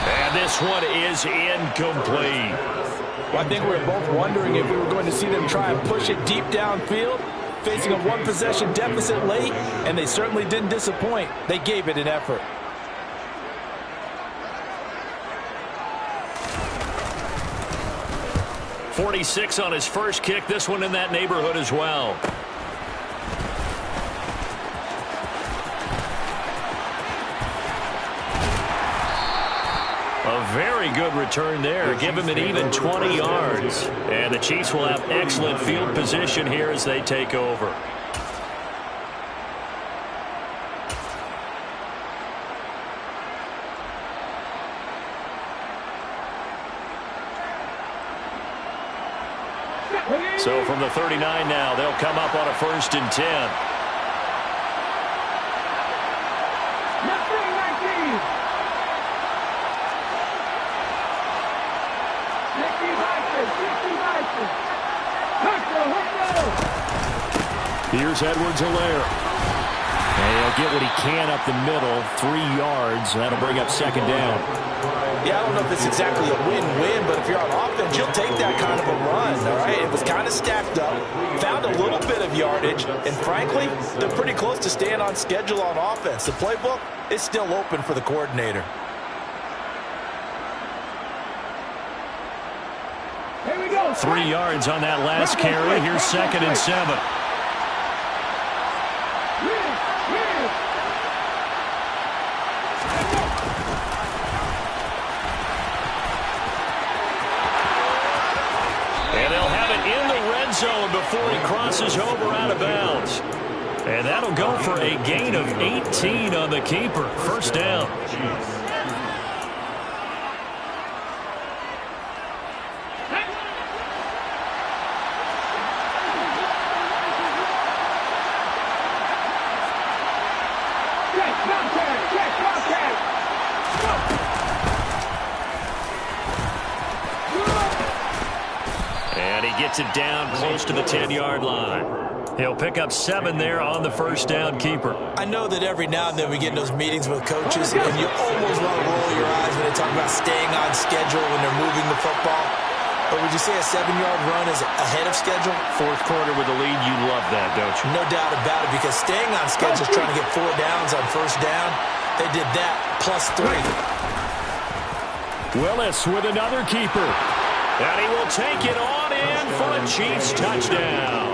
And this one is incomplete. Well, I think we were both wondering if we were going to see them try and push it deep downfield, facing a one-possession deficit late, and they certainly didn't disappoint. They gave it an effort. .46 on his first kick. This one in that neighborhood as well. A very good return there. Give him an even 20 yards. And the Chiefs will have excellent field position here as they take over. So from the 39 now, they'll come up on a 1st and 10. Here's Edwards-Helaire. And he'll get what he can up the middle, 3 yards. That'll bring up 2nd down. Yeah, I don't know if it's exactly a win-win, but if you're on offense, you'll take that kind of a run, all right? It was kind of stacked up, found a little bit of yardage, and frankly, they're pretty close to staying on schedule on offense. The playbook is still open for the coordinator. Here we go. 3 yards on that last carry. Here's 2nd and 7. And they'll have it in the red zone before he crosses over out of bounds. And that'll go for a gain of 18 on the keeper. 1st down. And he gets it down close to the 10-yard line. He'll pick up 7 there on the 1st down keeper. I know that every now and then we get in those meetings with coaches, and you almost want to roll your eyes when they talk about staying on schedule when they're moving the football. But would you say a 7-yard run is ahead of schedule? 4th quarter with a lead, you love that, don't you? No doubt about it, because staying on schedule is trying to get 4 downs on 1st down. They did that plus 3. Willis with another keeper. And he will take it on in for a Chiefs touchdown.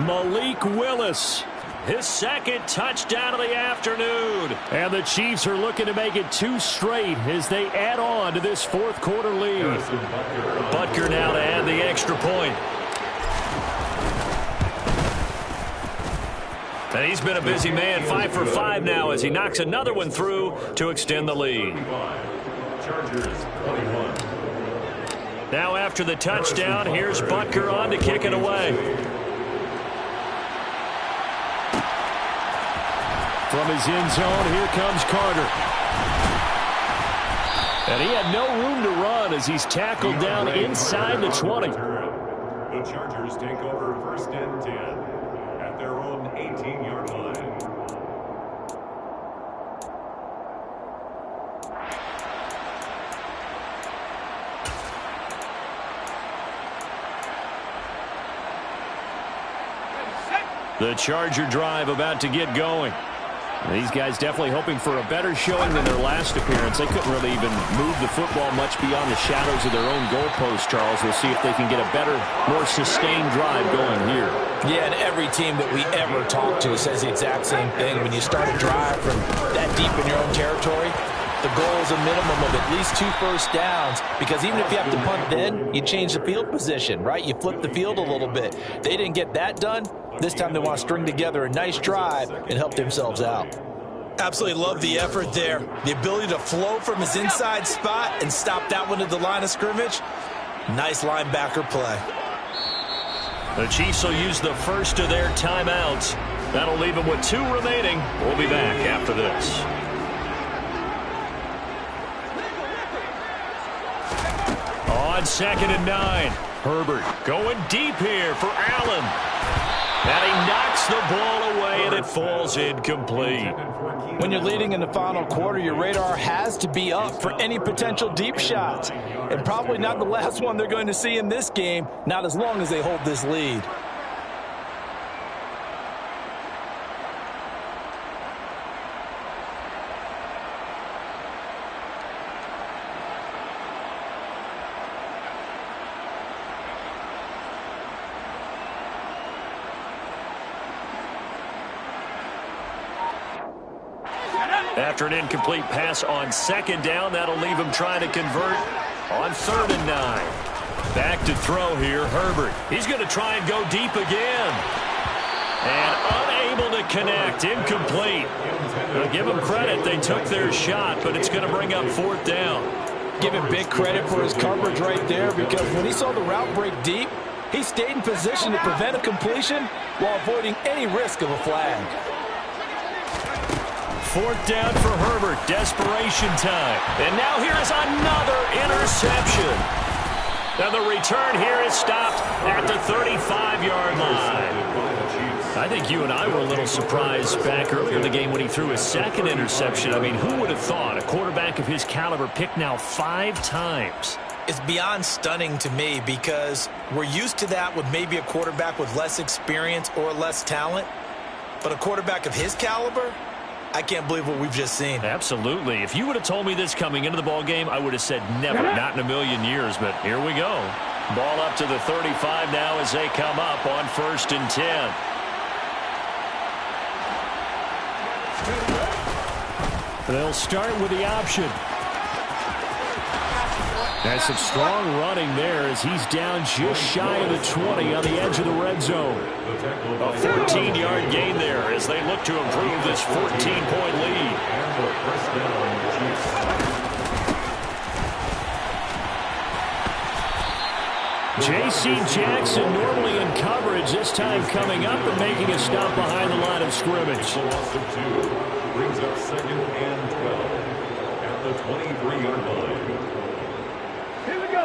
Malik Willis, his 2nd touchdown of the afternoon. And the Chiefs are looking to make it 2 straight as they add on to this 4th quarter lead. Butker now to add the extra point. And he's been a busy man, 5 for 5 now as he knocks another one through to extend the lead. Chargers 21. Now after the touchdown, here's Butker on to kick it away. From his end zone, here comes Carter. And he had no room to run as he's tackled down inside the 20. The Chargers take over 1st and 10 at their own 18-yard line. The Charger drive about to get going. These guys definitely hoping for a better showing than their last appearance. They couldn't really even move the football much beyond the shadows of their own goalpost, Charles. We'll see if they can get a better, more sustained drive going here. Yeah, and every team that we ever talk to says the exact same thing. When you start a drive from that deep in your own territory, the goal is a minimum of at least 2 first downs, because even if you have to punt then, you change the field position, right? You flip the field a little bit. They didn't get that done. This time they want to string together a nice drive and help themselves out. Absolutely love the effort there. The ability to flow from his inside spot and stop that one at the line of scrimmage. Nice linebacker play. The Chiefs will use the first of their timeouts. That'll leave them with 2 remaining. We'll be back after this. On 2nd and 9, Herbert going deep here for Allen. And he knocks the ball away, and it falls incomplete. When you're leading in the final quarter, your radar has to be up for any potential deep shots. And probably not the last one they're going to see in this game, not as long as they hold this lead. After an incomplete pass on second down, that'll leave him trying to convert on 3rd and 9. Back to throw here, Herbert. He's going to try and go deep again. And unable to connect, incomplete. I'll give him credit, they took their shot, but it's going to bring up 4th down. Give him big credit for his coverage right there, because when he saw the route break deep, he stayed in position to prevent a completion while avoiding any risk of a flag. 4th down for Herbert, desperation time. And now here is another interception. Now the return here is stopped at the 35-yard line. I think you and I were a little surprised back earlier in the game when he threw his 2nd interception. I mean, who would have thought a quarterback of his caliber picked now 5 times? It's beyond stunning to me, because we're used to that with maybe a quarterback with less experience or less talent. But a quarterback of his caliber, I can't believe what we've just seen. Absolutely. If you would have told me this coming into the ball game, I would have said never, not in a million years. But here we go. Ball up to the 35 now as they come up on 1st and 10. They'll start with the option. That's some strong running there as he's down just shy of the 20 on the edge of the red zone. A 14-yard gain there as they look to improve this 14-point lead. J.C. Jackson normally in coverage, this time coming up and making a stop behind the line of scrimmage. Brings up 2nd and 12 at the 23-yard line.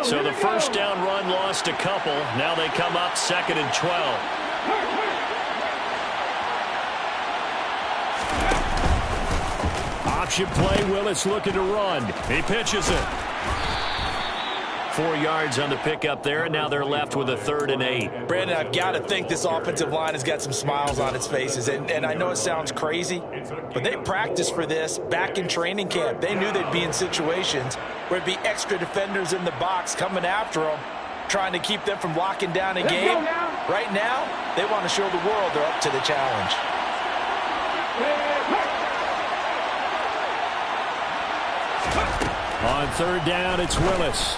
So the first down run lost a couple. Now they come up 2nd and 12. Option play, Willis looking to run. He pitches it. 4 yards on the pickup there, and now they're left with a 3rd and 8. Brandon, I've got to think this offensive line has got some smiles on its faces. And I know it sounds crazy, but they practiced for this back in training camp. They knew they'd be in situations where it'd be extra defenders in the box coming after them, trying to keep them from locking down a game. Right now, they want to show the world they're up to the challenge. On 3rd down, it's Willis.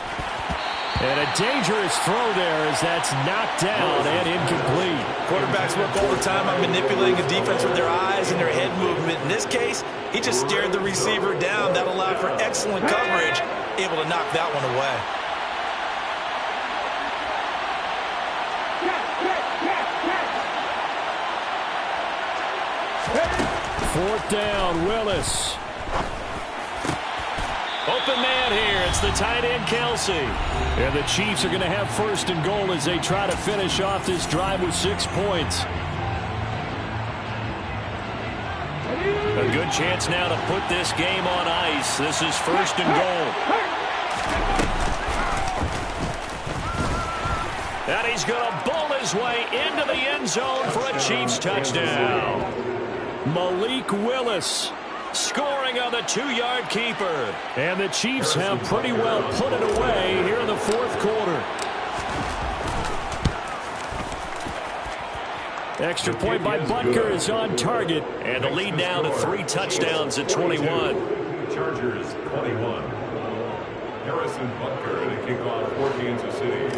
And a dangerous throw there as that's knocked down and incomplete. Quarterbacks work all the time on manipulating a defense with their eyes and their head movement. In this case, he just stared the receiver down. That allowed for excellent coverage, able to knock that one away. Fourth down, Willis. Open man here. It's the tight end, Kelsey. And the Chiefs are going to have 1st and goal as they try to finish off this drive with 6 points. A good chance now to put this game on ice. This is 1st and goal. And he's going to bowl his way into the end zone for a Chiefs touchdown. Malik Willis scoring on the 2-yard keeper. And the Chiefs have pretty well put it away here in the 4th quarter. Extra point by Butker is on target. And the lead now to 3 touchdowns at 21. Chargers 21. Harrison Butker to kick off for Kansas City.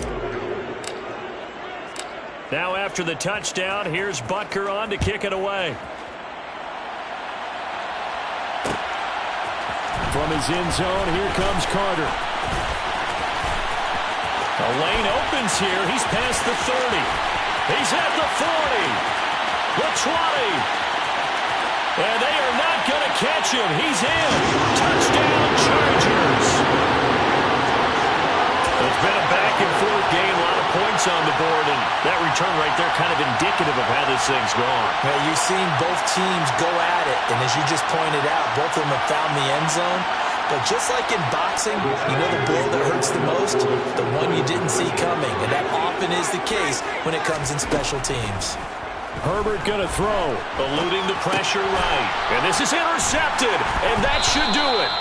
Now after the touchdown, here's Butker on to kick it away. From his end zone, here comes Carter. The lane opens here. He's past the 30. He's at the 40. The 20. And they are not going to catch him. He's in. Touchdown, Chargers. It's been a back-and-forth game. A lot of points on the board. And that return right there kind of indicative of how this thing's gone. Well, you've seen both teams go at it. And as you just pointed out, both of them have found the end zone. But just like in boxing, you know the blow that hurts the most? The one you didn't see coming. And that often is the case when it comes in special teams. Herbert going to throw. Eluding the pressure right. And this is intercepted. And that should do it.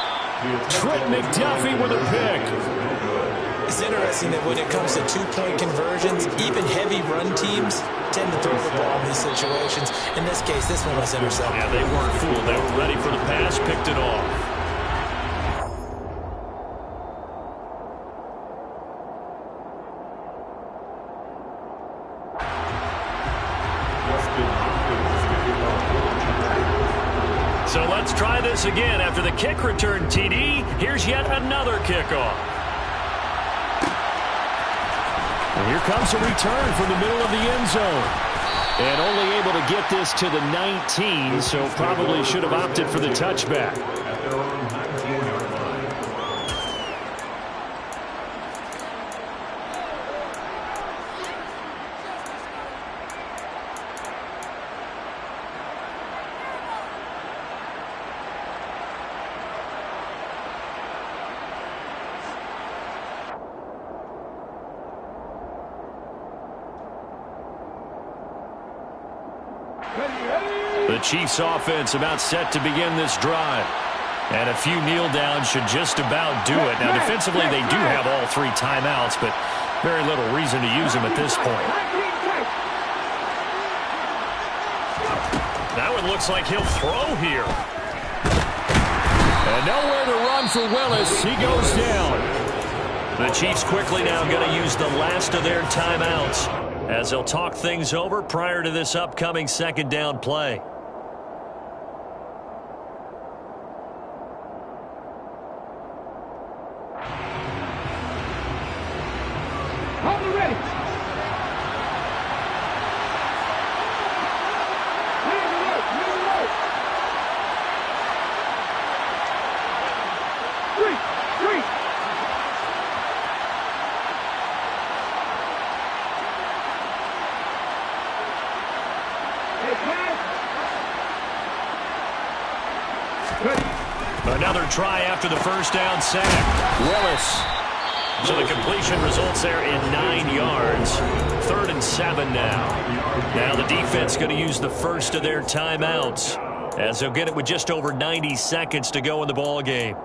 Trent McDuffie with a pick. It's interesting that when it comes to two-point conversions, even heavy run teams tend to throw the ball in these situations. In this case, this one was intercepted. Yeah, they weren't fooled. They were ready for the pass, picked it off. So let's try this again. After the kick return TD, here's yet another kickoff. And here comes a return from the middle of the end zone. And only able to get this to the 19, so probably should have opted for the touchback. At their own 19-yard line. The Chiefs offense about set to begin this drive. And a few kneel downs should just about do it. Now defensively they do have all three timeouts, but very little reason to use them at this point. That one looks like he'll throw here. And nowhere to run for Willis. He goes down. The Chiefs quickly now going to use the last of their timeouts as they'll talk things over prior to this upcoming second down play. Another try after the first down sack. Willis. So the completion results there in 9 yards. 3rd and 7 now. Now the defense going to use the first of their timeouts as they'll get it with just over 90 seconds to go in the ball game.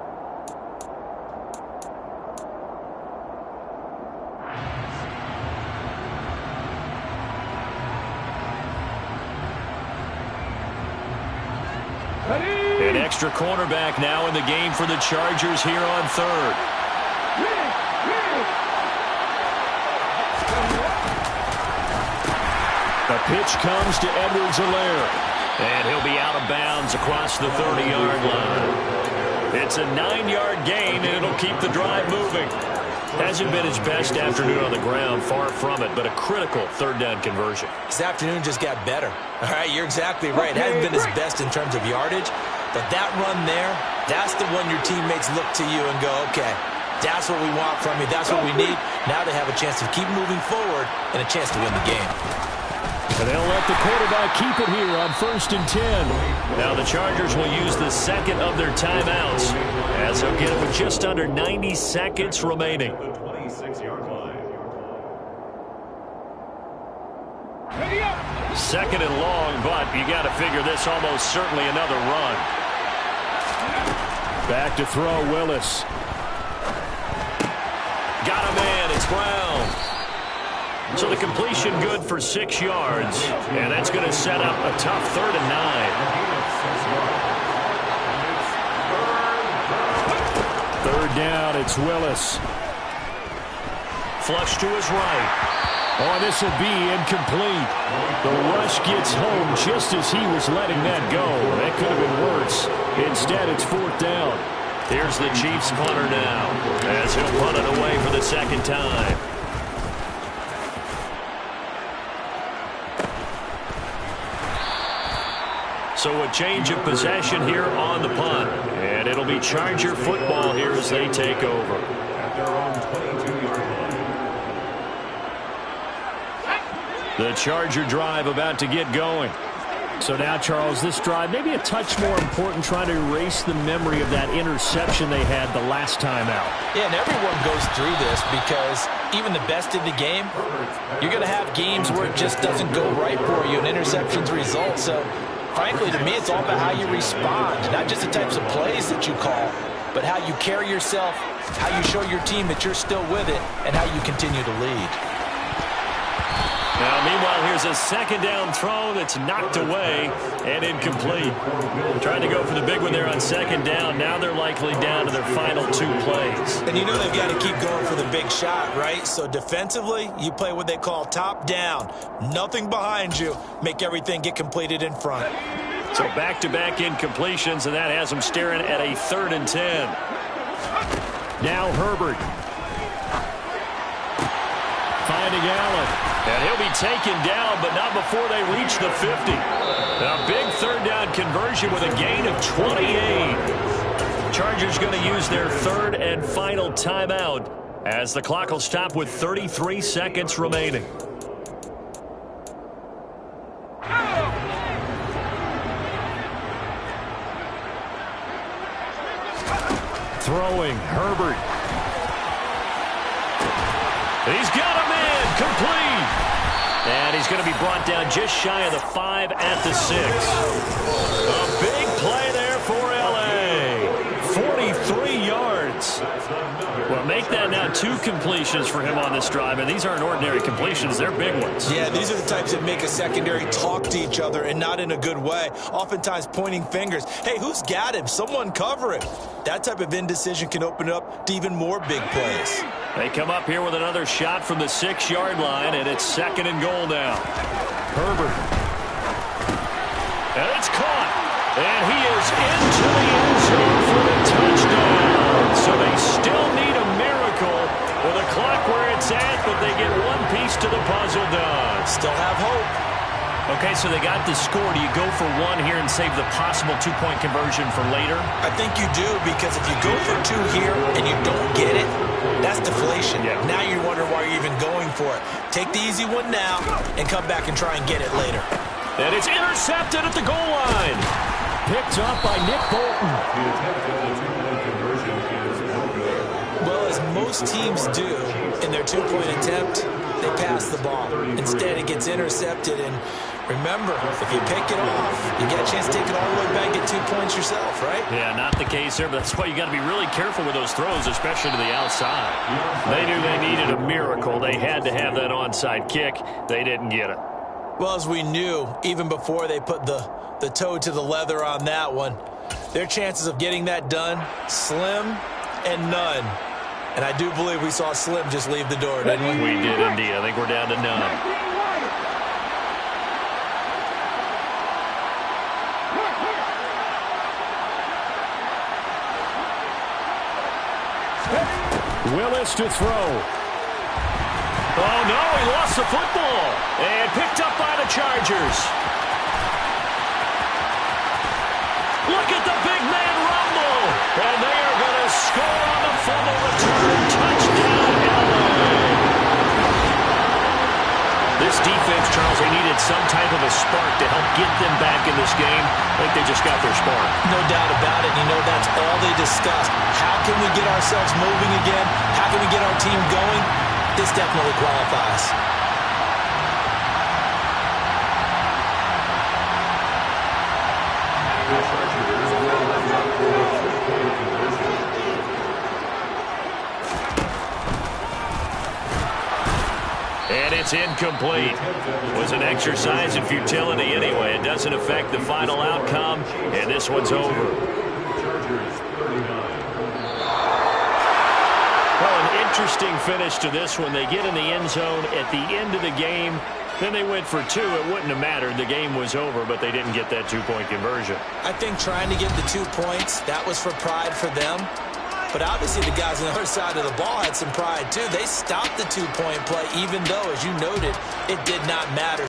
An extra cornerback now in the game for the Chargers here on 3rd. The pitch comes to Edwards-Helaire. And he'll be out of bounds across the 30-yard line. It's a 9-yard gain, and it'll keep the drive moving. Hasn't been his best afternoon on the ground, far from it, but a critical third down conversion. This afternoon just got better. All right, you're exactly right. It hasn't been his best in terms of yardage, but that run there, that's the one your teammates look to you and go, okay, that's what we want from you. That's what we need. Now they have a chance to keep moving forward and a chance to win the game. And they'll let the quarterback keep it here on 1st and 10. Now the Chargers will use the second of their timeouts as they'll get it with just under 90 seconds remaining. The 26-yard line. Second and long, but you got to figure this almost certainly another run. Back to throw, Willis. Got a man, it's Brown. So the completion good for 6 yards, and that's going to set up a tough 3rd and 9. 3rd down, it's Willis. Flush to his right. Oh, this will be incomplete. The rush gets home just as he was letting that go. That could have been worse. Instead, it's 4th down. Here's the Chiefs punter now as he'll punt it away for the second time. So a change of possession here on the punt. And it'll be Charger football here as they take over. At their own 22-yard line. The Charger drive about to get going. So now, Charles, this drive maybe a touch more important, trying to erase the memory of that interception they had the last time out. Yeah, and everyone goes through this because even the best in the game, you're going to have games where it just doesn't go right for you and interceptions result. So frankly, to me, it's all about how you respond, not just the types of plays that you call. but how you carry yourself, how you show your team that you're still with it, and how you continue to lead. Now, meanwhile, here's a second down throw that's knocked away and incomplete. Trying to go for the big one there on second down. Now they're likely down to their final 2 plays. And you know they've got to keep going for the big shot, right? So defensively, you play what they call top down. Nothing behind you. Make everything get completed in front. So back-to-back incompletions, and that has them staring at a 3rd and 10. Now Herbert. Finding Allen. And he'll be taken down, but not before they reach the 50. A big 3rd down conversion with a gain of 28. Chargers going to use their 3rd and final timeout as the clock will stop with 33 seconds remaining. Throwing, Herbert. He's got him in, complete. And he's going to be brought down just shy of the 5 at the 6. A big play there for L.A. 43 yards. Well, make that now 2 completions for him on this drive, and these aren't ordinary completions. They're big ones. Yeah, these are the types that make a secondary talk to each other, and not in a good way. Oftentimes pointing fingers. Hey, who's got him? Someone cover him. That type of indecision can open it up to even more big plays. They come up here with another shot from the 6-yard line, and it's 2nd and goal now. Herbert. And it's caught. And he is into the end zone for the touchdown. So they still need a miracle with the clock where it's at, but they get one piece to the puzzle done. Still have hope. Okay, so they got the score. Do you go for 1 here and save the possible 2-point conversion for later? I think you do, because if you go for 2 here and you don't get it, that's deflation. Yeah. Now you're wondering why you're even going for it. Take the easy one now and come back and try and get it later. And it's intercepted at the goal line. Picked up by Nick Bolton. Well, as most teams do in their 2-point attempt, they pass the ball. Instead, it gets intercepted. And remember, if you pick it off, you get a chance to take it all the way back, get 2 points yourself, right? Yeah, not the case there, but that's why you got to be really careful with those throws, especially to the outside. They knew they needed a miracle. They had to have that onside kick. They didn't get it. Well, as we knew, even before they put the toe to the leather on that one, their chances of getting that done, slim and none. And I do believe we saw Slim just leave the door, didn't we? We did indeed. I think we're down to none. Willis to throw. Oh, no, he lost the football. And picked up by the Chargers. Look at the big man rumble. And they are going to score on the fumble return. Touchdown, LA. This defense, Charles, they needed some type of a spark to help get them back in this game. I think they just got their spark. No doubt about it. You know, that's all they discussed. How can we get ourselves moving again? How can we get our team going? This definitely qualifies. And it's incomplete. It was an exercise in futility anyway. It doesn't affect the final outcome, and this one's over. Well, an interesting finish to this one. They get in the end zone at the end of the game. Then they went for 2. It wouldn't have mattered. The game was over, but they didn't get that 2-point conversion. I think trying to get the 2 points, that was for pride for them. But obviously the guys on the other side of the ball had some pride too. They stopped the 2-point play even though, as you noted, it did not matter.